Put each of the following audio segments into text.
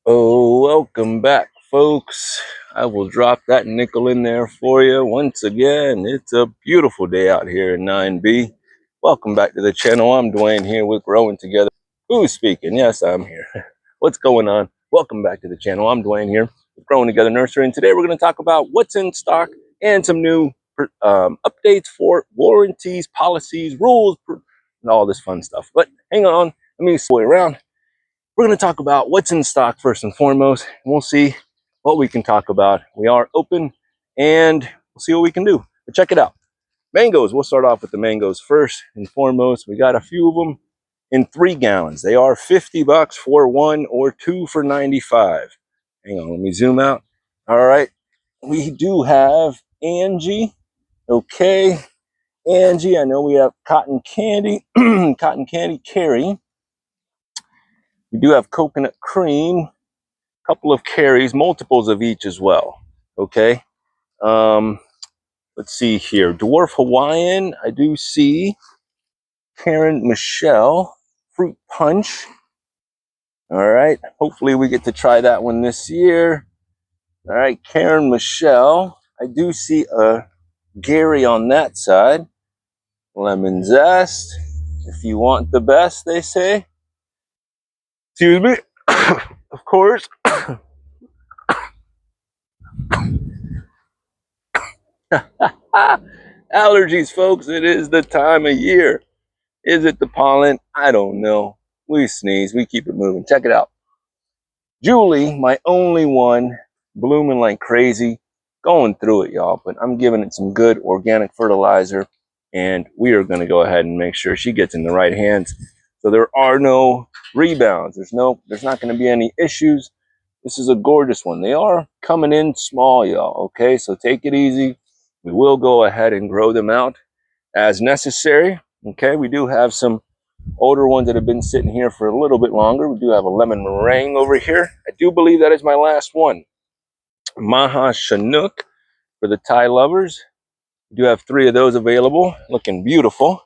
Oh, welcome back, folks. I will drop that nickel in there for you once again. It's a beautiful day out here in 9B. Welcome back to the channel. I'm Dwayne here with Growing Together. Who's speaking? Yes, I'm here. What's going on? Welcome back to the channel. I'm Dwayne here with Growing Together Nursery, and today we're going to talk about what's in stock and some new updates for warranties, policies, rules, and all this fun stuff. But hang on, let me sway around. We're going to talk about what's in stock first and foremost, and we'll see what we can talk about. We are open, and we'll see what we can do. But check it out. Mangoes. We'll start off with the mangoes first and foremost. We got a few of them in 3 gallons. They are $50 for one or two for 95. Hang on, let me zoom out. All right. We do have Angie. Okay. Angie, I know we have cotton candy, cotton candy Carrie. We do have coconut cream, couple of carries, multiples of each as well. Okay. Let's see here. Dwarf Hawaiian, I do see. Karen Michelle, fruit punch. All right. Hopefully we get to try that one this year. All right, Karen Michelle. I do see a Gary on that side. Lemon zest. If you want the best, they say. Excuse me. Of course. Allergies, folks. It is the time of year. Is it the pollen? I don't know. We sneeze. We keep it moving. Check it out. Julie, my only one, blooming like crazy. Going through it, y'all. But I'm giving it some good organic fertilizer. And we are going to go ahead and make sure she gets in the right hands. So there are no rebounds. There's not going to be any issues. This is a gorgeous one. They are coming in small, y'all. Okay, so take it easy. We will go ahead and grow them out as necessary. Okay, we do have some older ones that have been sitting here for a little bit longer. We do have a lemon meringue over here. I do believe that is my last one. Maha Chinook for the Thai lovers. We do have 3 of those available, looking beautiful.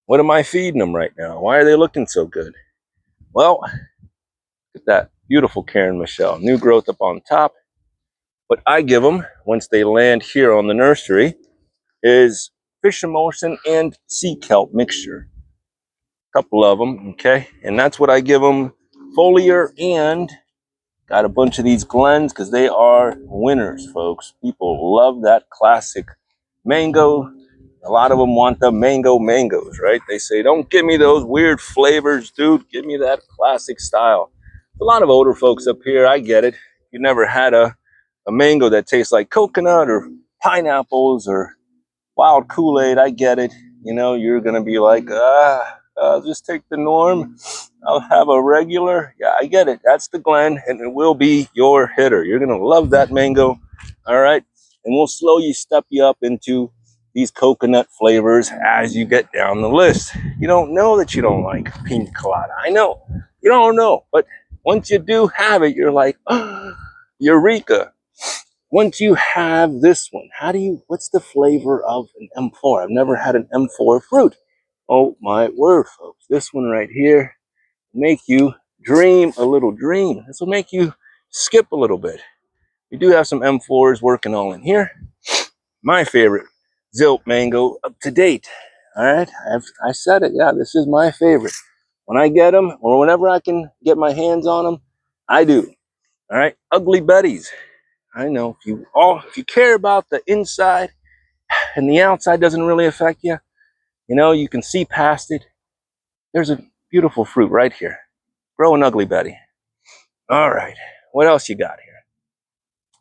What am I feeding them right now? Why are they looking so good? Well, look at that beautiful Karen Michelle. New growth up on top. What I give them once they land here on the nursery is fish emulsion and sea kelp mixture. Couple of them, okay, and that's what I give them. Foliar, and got a bunch of these Glens because they are winners, folks. People love that classic mango. A lot of them want the mangoes, right? They say, don't give me those weird flavors, dude. Give me that classic style. A lot of older folks up here, I get it. You never had a mango that tastes like coconut or pineapples or wild Kool-Aid. I get it. You know, you're going to be like, I'll just take the norm. I'll have a regular. Yeah, I get it. That's the Glen, and it will be your hitter. You're going to love that mango. All right. And we'll slowly step you up into these coconut flavors as you get down the list. You don't know that you don't like pina colada. I know. You don't know. But once you do have it, you're like, oh, eureka. Once you have this one, what's the flavor of an M4? I've never had an M4 fruit. Oh my word, folks. This one right here make you dream a little dream. This will make you skip a little bit. We do have some M4s working all in here. My favorite, Zilt Mango, up to date. All right, I said it. Yeah, this is my favorite. When I get them, or whenever I can get my hands on them, I do. All right, Ugly Betties. I know if you care about the inside and the outside doesn't really affect you, you know, you can see past it. There's a beautiful fruit right here. Grow an Ugly Betty. All right, what else you got here?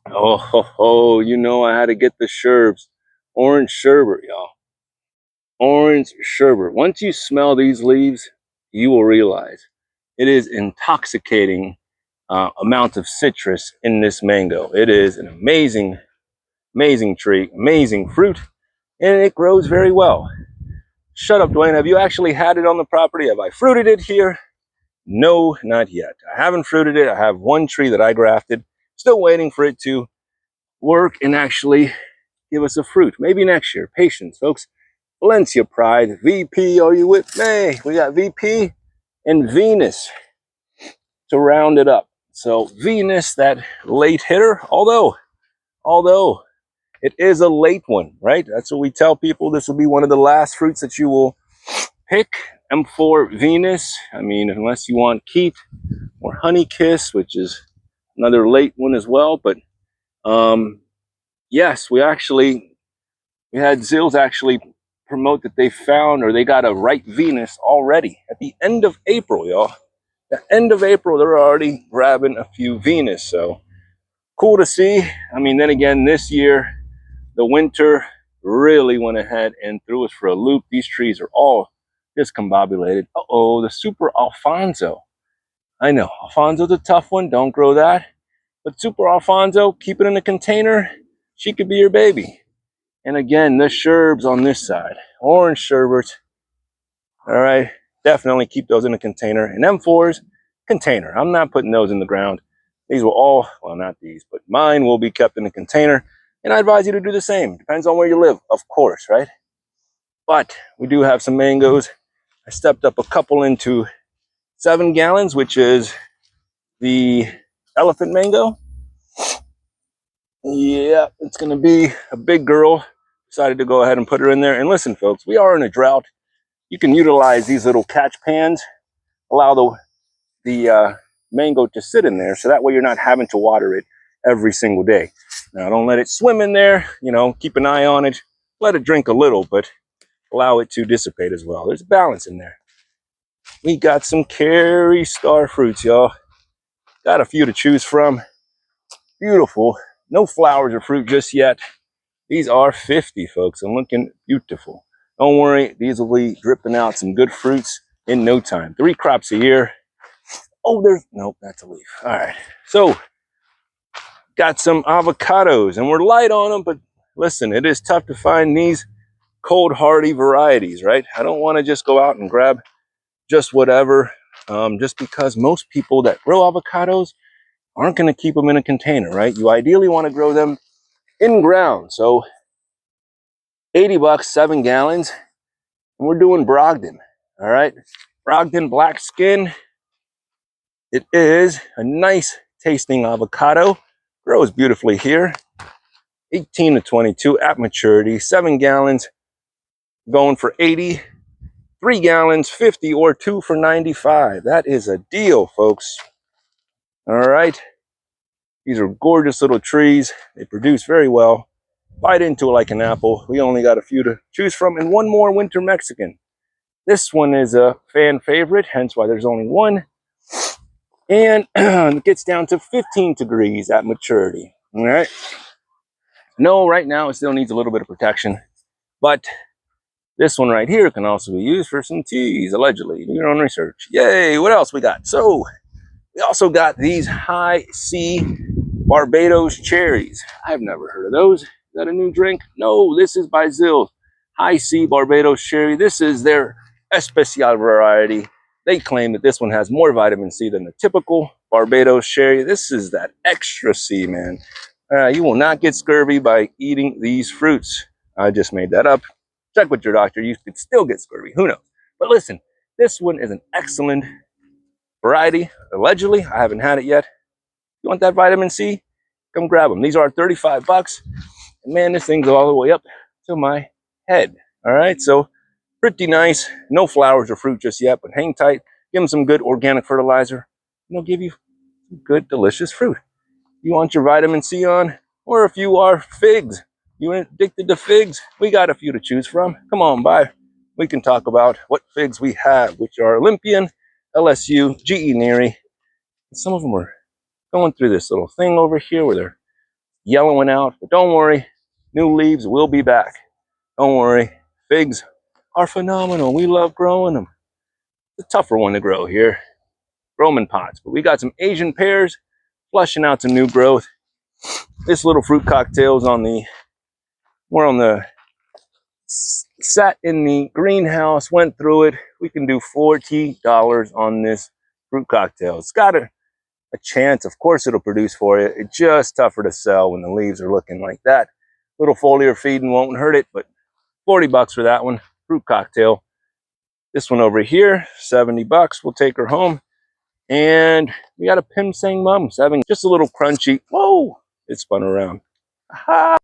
Oh, ho, ho, you know I had to get the sherbs. Orange sherbet, y'all. Orange sherbet. Once you smell these leaves, you will realize it is intoxicating amount of citrus in this mango. It is an amazing, amazing tree, amazing fruit, and it grows very well. Shut up, Dwayne. Have you actually had it on the property? Have I fruited it here? No, not yet. I haven't fruited it. I have one tree that I grafted. Still waiting for it to work and actually give us a fruit. Maybe next year. Patience, folks. Valencia Pride. VP, are you with me? We got VP and Venus to round it up. So Venus, that late hitter, although it is a late one, right? That's what we tell people. This will be one of the last fruits that you will pick. M4 Venus. I mean, unless you want Keat or Honey Kiss, which is another late one as well. But yes, we had Zills actually promote that they found, or they got a ripe Venus already at the end of April, y'all. The end of April, they're already grabbing a few Venus. So cool to see. I mean, then again, this year, the winter really went ahead and threw us for a loop. These trees are all discombobulated. Uh-oh, the Super Alfonso. I know, Alfonso's a tough one. Don't grow that. But Super Alfonso, keep it in a container. She could be your baby. And again, the sherbs on this side. Orange sherbets. All right, definitely keep those in a container. And M4s, container. I'm not putting those in the ground. These will all, well, not these, but mine will be kept in a container. And I advise you to do the same. Depends on where you live, of course, right? But we do have some mangoes. I stepped up a couple into 7 gallons, which is the elephant mango. Yeah, it's going to be a big girl. Decided to go ahead and put her in there. And listen, folks, we are in a drought. You can utilize these little catch pans. Allow the mango to sit in there, so that way you're not having to water it every single day. Now, don't let it swim in there. You know, keep an eye on it. Let it drink a little, but allow it to dissipate as well. There's balance in there. We got some Kerry star fruits, y'all. Got a few to choose from. Beautiful. No flowers or fruit just yet. These are 50, folks, and looking beautiful. Don't worry, these will be dripping out some good fruits in no time. 3 crops a year. Oh, nope, that's a leaf. All right. So, got some avocados, and we're light on them, but listen, it is tough to find these cold hardy varieties, right? I don't want to just go out and grab just whatever, just because most people that grow avocados aren't going to keep them in a container, right? You ideally want to grow them in ground. So 80 bucks, 7 gallons, and we're doing Brogdon. All right, Brogdon black skin. It is a nice tasting avocado. Grows beautifully here. 18 to 22 at maturity. 7 gallons going for 80. 3 gallons 50, or 2 for 95. That is a deal, folks. All right, these are gorgeous little trees. They produce very well. Bite into it like an apple. We only got a few to choose from, and one more winter Mexican. This one is a fan favorite, hence why there's only one. And it gets down to 15 degrees at maturity. All right. No, right now it still needs a little bit of protection, but this one right here can also be used for some teas, allegedly. Do your own research. Yay, what else we got? So, we also got these high C Barbados cherries. I've never heard of those. Is that a new drink? No, this is by Zills. High C Barbados cherry. This is their especial variety. They claim that this one has more vitamin C than the typical Barbados cherry. This is that extra C, man. You will not get scurvy by eating these fruits. I just made that up. Check with your doctor. You could still get scurvy. Who knows? But listen, this one is an excellent variety. Allegedly, I haven't had it yet. You want that vitamin C? Come grab them. These are 35 bucks. And man, this thing's all the way up to my head. All right, so pretty nice. No flowers or fruit just yet, but hang tight. Give them some good organic fertilizer, and they'll give you some good, delicious fruit. You want your vitamin C on, or if you are figs, you addicted to figs, we got a few to choose from. Come on by. We can talk about what figs we have, which are Olympian, LSU, GE Neary. Some of them are going through this little thing over here where they're yellowing out, but don't worry, new leaves will be back. Don't worry, figs are phenomenal. We love growing them. It's a tougher one to grow here. Grow them in pots, but we got some Asian pears flushing out some new growth. This little fruit cocktail is sat in the greenhouse, went through it. We can do $40 on this fruit cocktail. It's got a chance, of course it'll produce for you. It's just tougher to sell when the leaves are looking like that. Little foliar feeding won't hurt it, but 40 bucks for that one. Fruit cocktail. This one over here, 70 bucks. We'll take her home. And we got a Pim Sang Mums having just a little crunchy. Whoa, it spun around. Aha.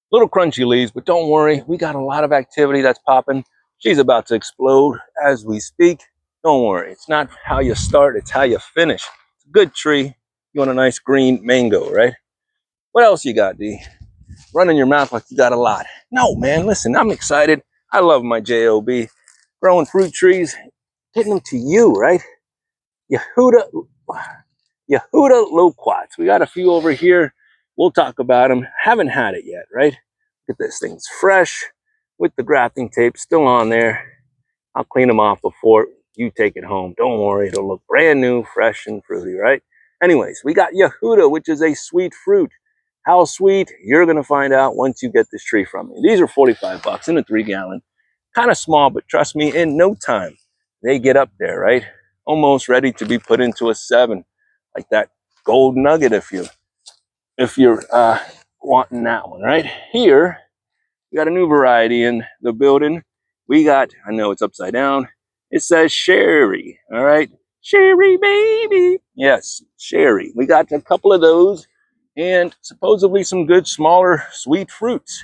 Little crunchy leaves, but don't worry, we got a lot of activity that's popping. She's about to explode as we speak. Don't worry, it's not how you start, it's how you finish. It's a good tree. You want a nice green mango, right? What else you got, D? Running your mouth like you got a lot. No, man, listen, I'm excited. I love my JOB. Growing fruit trees, getting them to you, right? Yehuda loquats. We got a few over here. We'll talk about them. Haven't had it yet, right? Look at this thing. It's fresh with the grafting tape still on there. I'll clean them off before you take it home. Don't worry. It'll look brand new, fresh, and fruity, right? Anyways, we got Yehuda, which is a sweet fruit. How sweet? You're going to find out once you get this tree from me. These are 45 bucks in a 3-gallon. Kind of small, but trust me, in no time, they get up there, right? Almost ready to be put into a 7. Like that gold nugget if you're wanting that one, right? Here, we got a new variety in the building. We got, I know it's upside down. It says Sherry, all right? Sherry, baby. Yes, Sherry. We got a couple of those and supposedly some good, smaller, sweet fruits.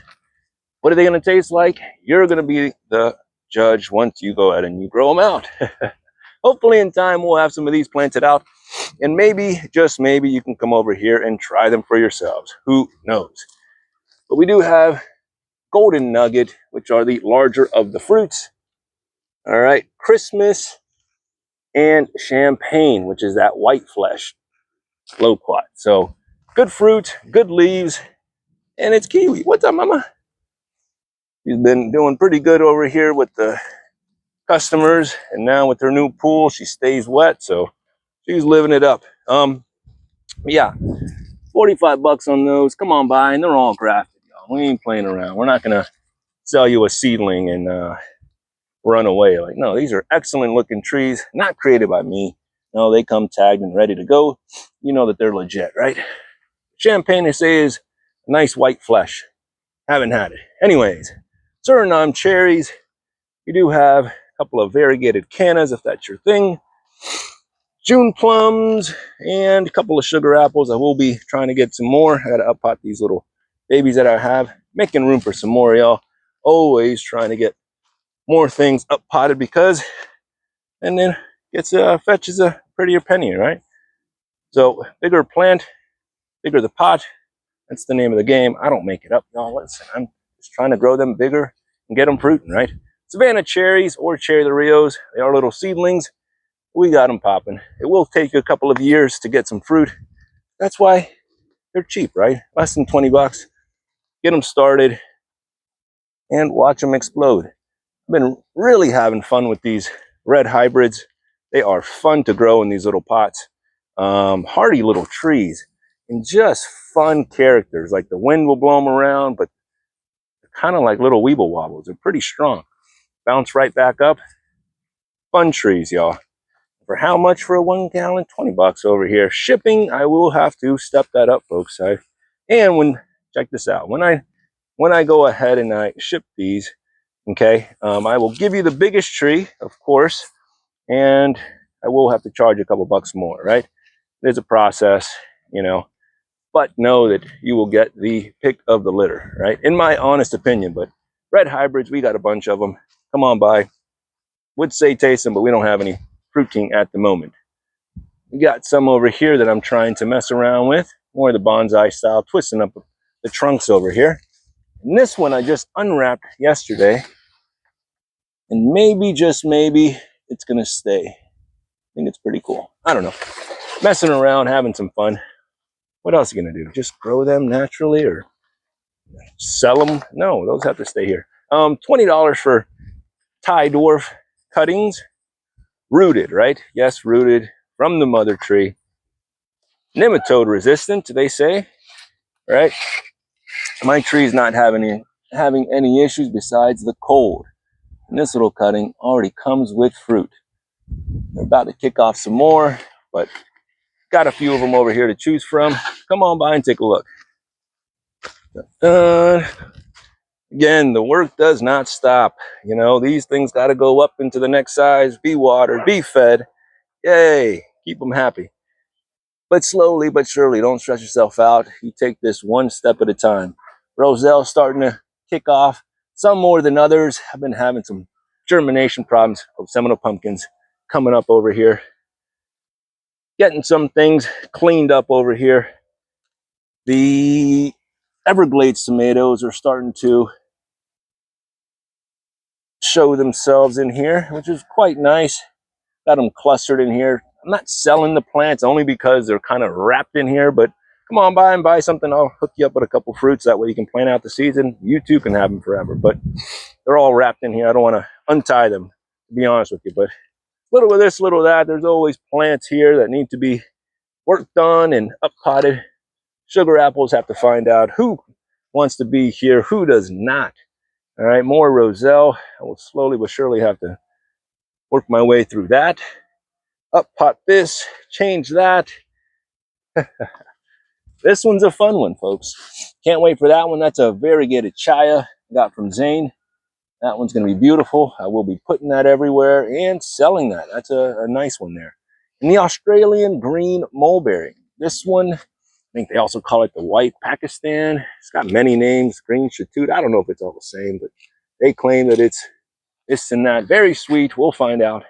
What are they going to taste like? You're going to be the judge once you go ahead and you grow them out. Hopefully in time, we'll have some of these planted out. And maybe, just maybe, you can come over here and try them for yourselves. Who knows? But we do have Golden Nugget, which are the larger of the fruits. All right, Christmas and Champagne, which is that white flesh loquat. So good fruit, good leaves, and it's kiwi. What's up, mama? She's been doing pretty good over here with the customers, and now with her new pool, she stays wet, so she's living it up. Yeah, 45 bucks on those. Come on by, and they're all grafted, y'all. We ain't playing around. We're not gonna sell you a seedling and run away. Like, no, these are excellent looking trees, not created by me. No, they come tagged and ready to go. You know that they're legit, right? Champagne, they say, is nice white flesh. Haven't had it. Anyways, Suriname cherries. We do have a couple of variegated cannas, if that's your thing. June plums and a couple of sugar apples. I will be trying to get some more. I gotta up pot these little babies that I have. Making room for some more, y'all. Always trying to get more things up potted because, and then fetches a prettier penny, right? So bigger plant, bigger the pot. That's the name of the game. I don't make it up, y'all. Listen, I'm just trying to grow them bigger and get them fruiting, right? Savannah cherries or Cherry de Rios, they are little seedlings. We got them popping. It will take you a couple of years to get some fruit. That's why they're cheap, right? Less than 20 bucks. Get them started and watch them explode. I've been really having fun with these red hybrids. They are fun to grow in these little pots. Hardy little trees and just fun characters. Like the wind will blow them around, but they're kind of like little weeble wobbles. They're pretty strong. Bounce right back up. Fun trees, y'all. For how much for a 1 gallon? 20 bucks over here. Shipping, I will have to step that up, folks. Check this out. When I go ahead and I ship these, okay, I will give you the biggest tree, of course, and I will have to charge a couple bucks more, right? There's a process, you know, but know that you will get the pick of the litter, right? In my honest opinion. But red hybrids, we got a bunch of them. Come on by. Would say taste them, but we don't have any fruiting at the moment. We got some over here that I'm trying to mess around with, more of the bonsai style, twisting up the trunks over here. And this one I just unwrapped yesterday, and maybe, just maybe, it's gonna stay. I think it's pretty cool. I don't know. Messing around, having some fun. What else are you gonna do? Just grow them naturally or sell them? No, those have to stay here. $20 for Thai dwarf cuttings. Rooted, right? Yes, rooted from the mother tree. Nematode resistant, they say, right? My tree's not having any issues besides the cold. And this little cutting already comes with fruit. They're about to kick off some more, but got a few of them over here to choose from. Come on by and take a look. Again, the work does not stop. You know, these things got to go up into the next size, be watered, be fed. Yay, keep them happy. But slowly but surely, don't stress yourself out. You take this one step at a time. Roselle's starting to kick off, some more than others. I've been having some germination problems of Seminole pumpkins coming up over here. Getting some things cleaned up over here. The Everglades tomatoes are starting to show themselves in here, which is quite nice. Got them clustered in here. I'm not selling the plants only because they're kind of wrapped in here, but come on by and buy something. I'll hook you up with a couple fruits. That way you can plant out the season. You too can have them forever, but they're all wrapped in here. I don't want to untie them, to be honest with you, but little of this, little of that. There's always plants here that need to be worked on and up potted. Sugar apples have to find out who wants to be here, who does not. All right, more Roselle. I will slowly but surely have to work my way through that. Up pot this, change that. This one's a fun one, folks. Can't wait for that one. That's a variegated chaya I got from Zane. That one's going to be beautiful. I will be putting that everywhere and selling that. That's a nice one there. And the Australian green mulberry. This one, I think they also call it the white Pakistan. It's got many names. Green Shatut. I don't know if it's all the same, but they claim that it's this and that. Very sweet. We'll find out.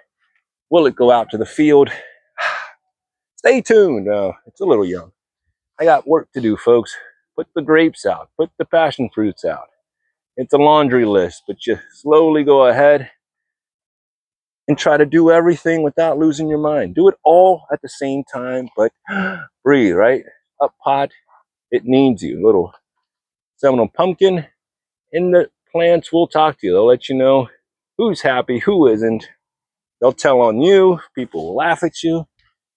Will it go out to the field? Stay tuned. It's a little young. I got work to do, folks. Put the grapes out. Put the passion fruits out. It's a laundry list, but you slowly go ahead and try to do everything without losing your mind. Do it all at the same time, but breathe, right? Up pot, it needs you. Little Seminole pumpkin in the plants will talk to you. They'll let you know who's happy, who isn't. They'll tell on you. People will laugh at you.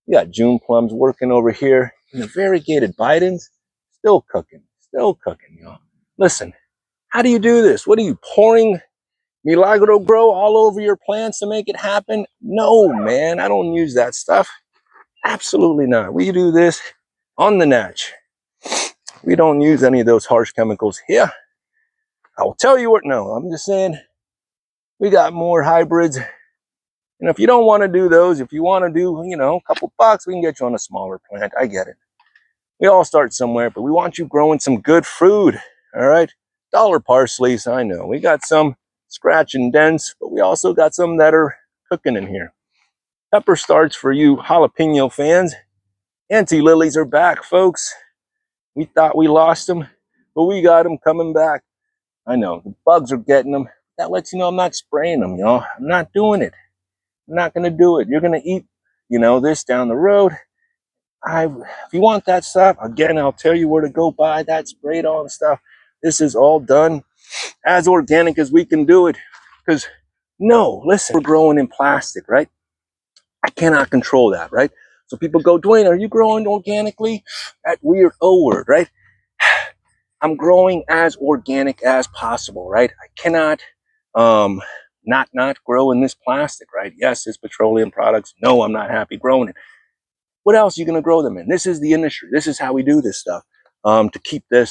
You got June plums working over here. And the variegated Bidens, still cooking, y'all. Listen, how do you do this? What are you pouring Milagro Grow all over your plants to make it happen? No, man, I don't use that stuff. Absolutely not. We do this on the natch. We don't use any of those harsh chemicals here. I will tell you what, no, I'm just saying we got more hybrids. And if you don't want to do those, if you want to do, a couple bucks, we can get you on a smaller plant. I get it. We all start somewhere, but we want you growing some good food. All right. Dollar parsleys, I know. We got some scratch and dents, but we also got some that are cooking in here. Pepper starts for you jalapeno fans. Auntie lilies are back, folks. We thought we lost them, but we got them coming back. I know, the bugs are getting them. That lets you know I'm not spraying them, y'all. I'm not doing it. I'm not going to do it. You're going to eat, this down the road. If you want that stuff, again, I'll tell you where to go buy that sprayed on stuff. This is all done as organic as we can do it. Because, no, listen, we're growing in plastic, right? I cannot control that, right? So people go, Dwayne, are you growing organically? That weird O word, right? I'm growing as organic as possible, right? I cannot not grow in this plastic, right? Yes, it's petroleum products. No, I'm not happy growing it. What else are you going to grow them in? This is the industry. This is how we do this stuff to keep the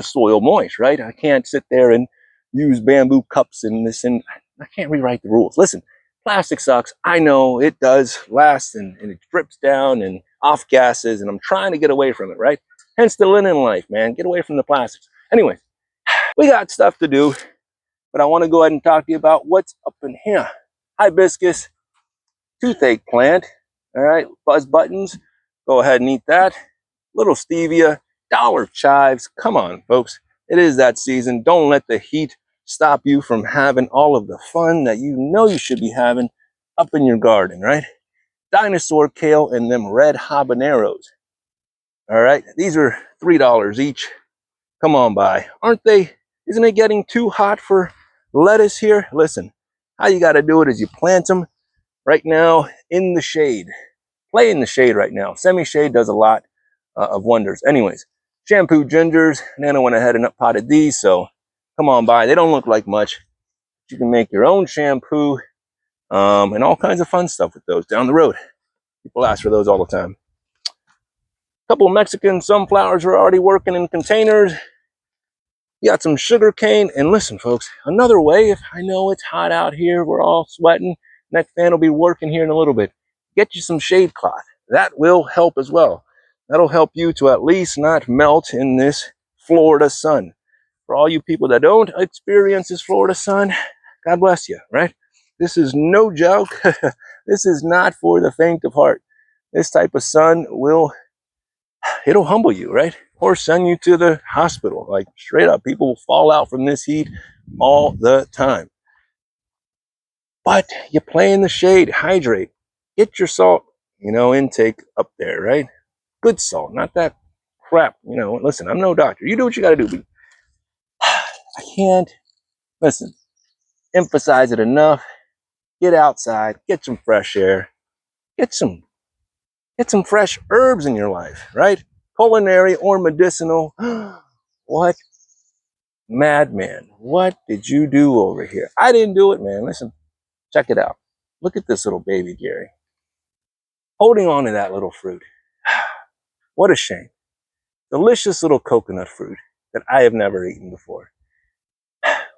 soil moist, right? I can't sit there and use bamboo cups and this, and I can't rewrite the rules. Listen, plastic sucks. I know it does last, and it drips down and off gases, and I'm trying to get away from it, right? Hence the linen life, man. Get away from the plastics. Anyway, we got stuff to do, but I want to go ahead and talk to you about what's up in here. Hibiscus, toothache plant. All right, buzz buttons. Go ahead and eat that. Little stevia, dollar chives. Come on, folks. It is that season. Don't let the heat stop you from having all of the fun that you know you should be having up in your garden, right? Dinosaur kale and them red habaneros. All right, these are $3 each. Come on by. Aren't they? Isn't it getting too hot for lettuce here? Listen, how you got to do it is you plant them right now in the shade. Play in the shade right now. Semi-shade does a lot of wonders. Anyways, shampoo gingers. Nana went ahead and up potted these, so come on by. They don't look like much. You can make your own shampoo and all kinds of fun stuff with those down the road. People ask for those all the time. A couple of Mexican sunflowers are already working in containers. You got some sugar cane. And listen, folks, another way, if I know it's hot out here, we're all sweating, next fan will be working here in a little bit. get you some shade cloth. That will help as well. That'll help you to at least not melt in this Florida sun. For all you people that don't experience this Florida sun, God bless you, right? This is no joke. This is not for the faint of heart. This type of sun it'll humble you, right? Or send you to the hospital. Like straight up, people will fall out from this heat all the time. But you play in the shade, hydrate, get your salt, intake up there, right? Good salt, not that crap. Listen, I'm no doctor. You do what you got to do. I can't, listen, emphasize it enough. Get outside, get some fresh air, get some fresh herbs in your life, right? Culinary or medicinal. What madman, what did you do over here? I didn't do it, man. Listen, check it out. Look at this little baby Gary holding on to that little fruit. What a shame. Delicious little coconut fruit that I have never eaten before.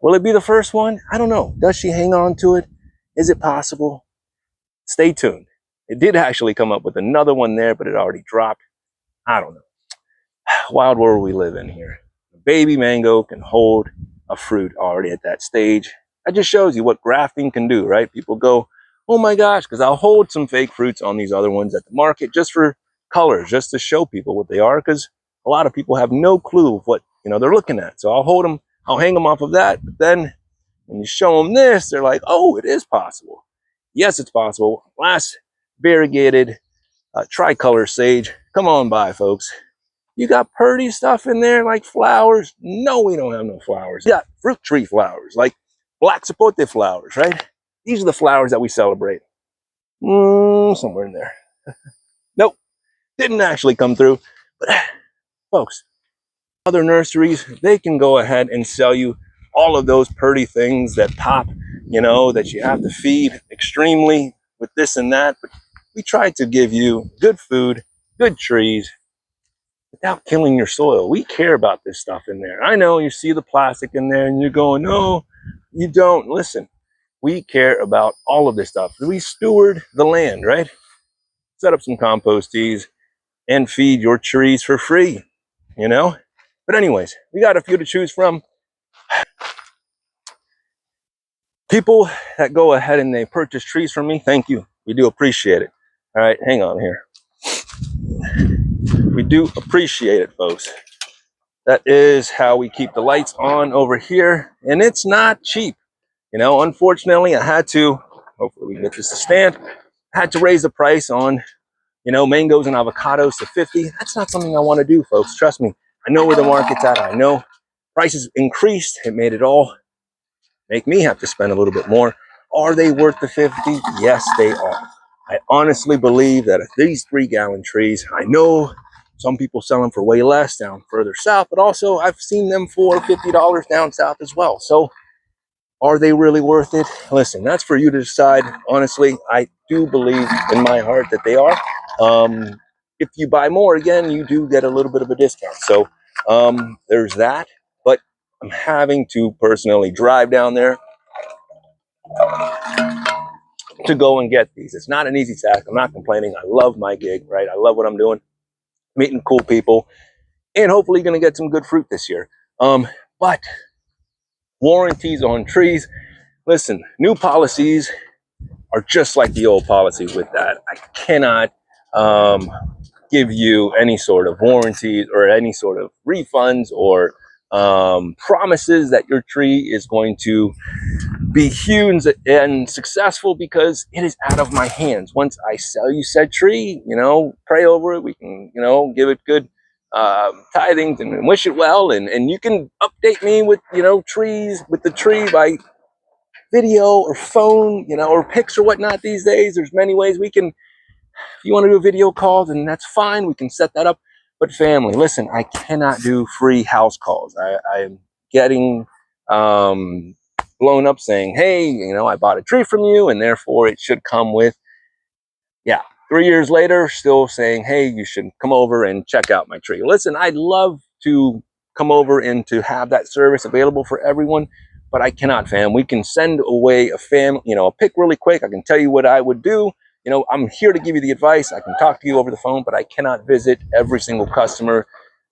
Will it be the first one? I don't know. Does she hang on to it? Is it possible? Stay tuned. It did actually come up with another one there, but it already dropped. I don't know. Wild world we live in here. A baby mango can hold a fruit already at that stage. That just shows you what grafting can do, right? People go, oh my gosh, because I'll hold some fake fruits on these other ones at the market just for colors, just to show people what they are, because a lot of people have no clue of what they're looking at. So I'll hold them, I'll hang them off of that, but then when you show them this, they're like, oh, it is possible. Yes, it's possible. Last variegated tricolor sage. Come on by, folks. You got pretty stuff in there like flowers. No, we don't have no flowers. You got fruit tree flowers, like black sapote flowers, right? These are the flowers that we celebrate. Somewhere in there. Nope, didn't actually come through. But folks, other nurseries, they can go ahead and sell you all of those pretty things that pop, that you have to feed extremely with this and that. But we try to give you good food, good trees, without killing your soil. We care about this stuff in there. I know you see the plastic in there and you're going, no, you don't. Listen, we care about all of this stuff. We steward the land, right? Set up some compost teas and feed your trees for free, But anyways, we got a few to choose from. People that go ahead and they purchase trees from me, thank you. We do appreciate it. All right, hang on here. We do appreciate it, folks. That is how we keep the lights on over here. And it's not cheap. Unfortunately, I had to, hopefully we can get this to stand, I had to raise the price on, mangoes and avocados to 50. That's not something I want to do, folks. Trust me. I know where the market's at. I know prices increased. It made it all make me have to spend a little bit more. Are they worth the 50? Yes, they are. I honestly believe that if these 3-gallon trees, I know some people sell them for way less down further south, but also I've seen them for $50 down south as well. So are they really worth it? Listen, that's for you to decide. Honestly, I do believe in my heart that they are. If you buy more, again, you do get a little bit of a discount. So there's that. But I'm having to personally drive down there to go and get these. It's not an easy task. I'm not complaining. I love my gig, right? I love what I'm doing, meeting cool people, and hopefully going to get some good fruit this year. But warranties on trees. Listen, new policies are just like the old policies with that. I cannot give you any sort of warranties or any sort of refunds or promises that your tree is going to be huge and successful, because it is out of my hands. Once I sell you said tree, pray over it. We can, give it good tithings and wish it well. And you can update me with, trees, with the tree by video or phone, or pics or whatnot these days. There's many ways we can, if you want to do a video call, then that's fine. We can set that up. But family, listen, I cannot do free house calls. I'm getting blown up saying, hey, I bought a tree from you and therefore it should come with, 3 years later, still saying, hey, you should come over and check out my tree. Listen, I'd love to come over and to have that service available for everyone, but I cannot, fam. We can send away a pic really quick. I can tell you what I would do. You know, I'm here to give you the advice. I can talk to you over the phone, but I cannot visit every single customer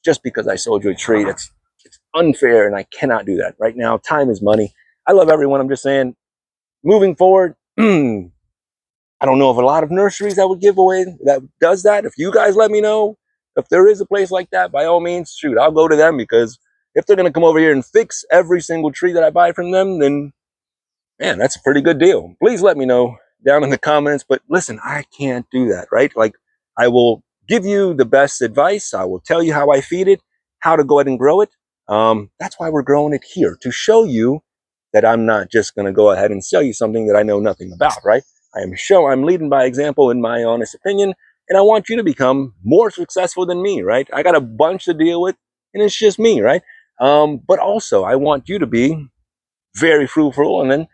just because I sold you a tree. It's unfair, and I cannot do that. Right now, time is money. I love everyone. I'm just saying, moving forward, I don't know of a lot of nurseries that would give away that does that. If you guys let me know if there is a place like that, by all means, shoot, I'll go to them, because if they're going to come over here and fix every single tree that I buy from them, then man, that's a pretty good deal. Please let me know down in the comments. But listen, I can't do that, right? Like, I will give you the best advice. I will tell you how I feed it, how to go ahead and grow it. That's why we're growing it here, to show you that I'm not just going to go ahead and sell you something that I know nothing about, right? I'm leading by example, in my honest opinion, and I want you to become more successful than me, right? I got a bunch to deal with, and it's just me, right? But also, I want you to be very fruitful, and then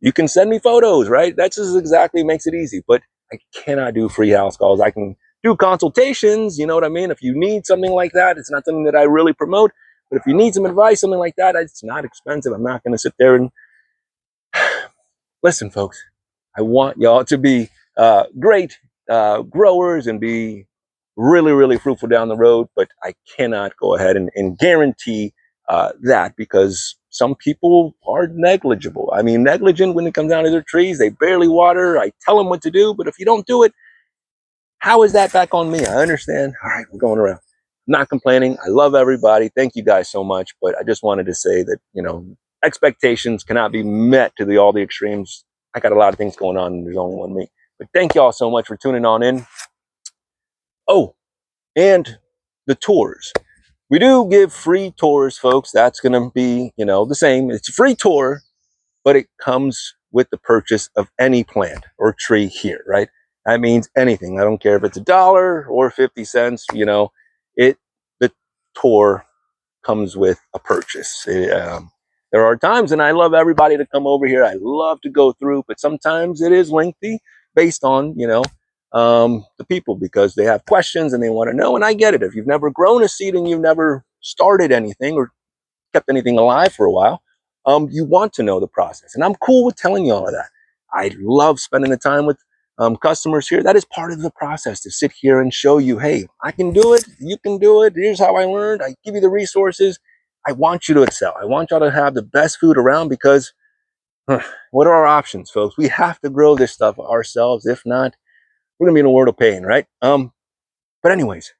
you can send me photos, right? That's just exactly makes it easy. But I cannot do free house calls. I can do consultations, you know what I mean? If you need something like that, it's not something that I really promote. But if you need some advice, something like that, it's not expensive. I'm not going to sit there and listen, folks. I want y'all to be great growers and be really, really fruitful down the road. But I cannot go ahead and guarantee that, because some people are negligible. I mean, negligent when it comes down to their trees. They barely water. I tell them what to do, but if you don't do it, how is that back on me? I understand. All right, we're going around. I'm not complaining. I love everybody. Thank you guys so much. But I just wanted to say that, you know, expectations cannot be met to all the extremes. I got a lot of things going on, and there's only one me. But thank y'all so much for tuning on in. Oh, and the tours. We do give free tours, folks. That's going to be, you know, the same. It's a free tour, but it comes with the purchase of any plant or tree here, right? That means anything. I don't care if it's $1 or 50 cents, you know, the tour comes with a purchase. There are times, and I love everybody to come over here. I love to go through, but sometimes it is lengthy based on, you know, the people, because they have questions and they want to know. And I get it. If you've never grown a seed and you've never started anything or kept anything alive for a while, you want to know the process. And I'm cool with telling you all of that. I love spending the time with customers here. That is part of the process, to sit here and show you, hey, I can do it. You can do it. Here's how I learned. I give you the resources. I want you to excel. I want y'all to have the best food around, because what are our options, folks? We have to grow this stuff ourselves. If not, we're going to be in a world of pain, right? But anyways,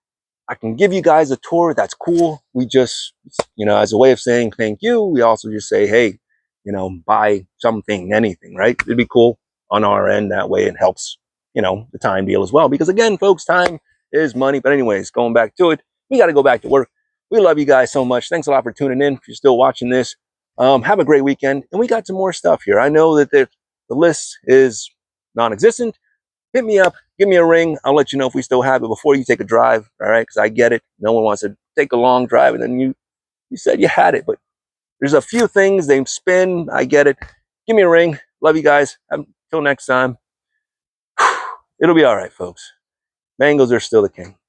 I can give you guys a tour. That's cool. We just, you know, as a way of saying thank you, we also just say, hey, you know, buy something, anything, right? It'd be cool on our end. That way it helps, you know, the time deal as well. Because again, folks, time is money. But anyways, going back to it, we got to go back to work. We love you guys so much. Thanks a lot for tuning in. If you're still watching this, have a great weekend. And we got some more stuff here. I know that the list is non-existent. Hit me up, give me a ring. I'll let you know if we still have it before you take a drive. All right, because I get it. No one wants to take a long drive, and then you said you had it, but there's a few things they spin. I get it. Give me a ring. Love you guys. Until next time, it'll be all right, folks. Mangoes are still the king.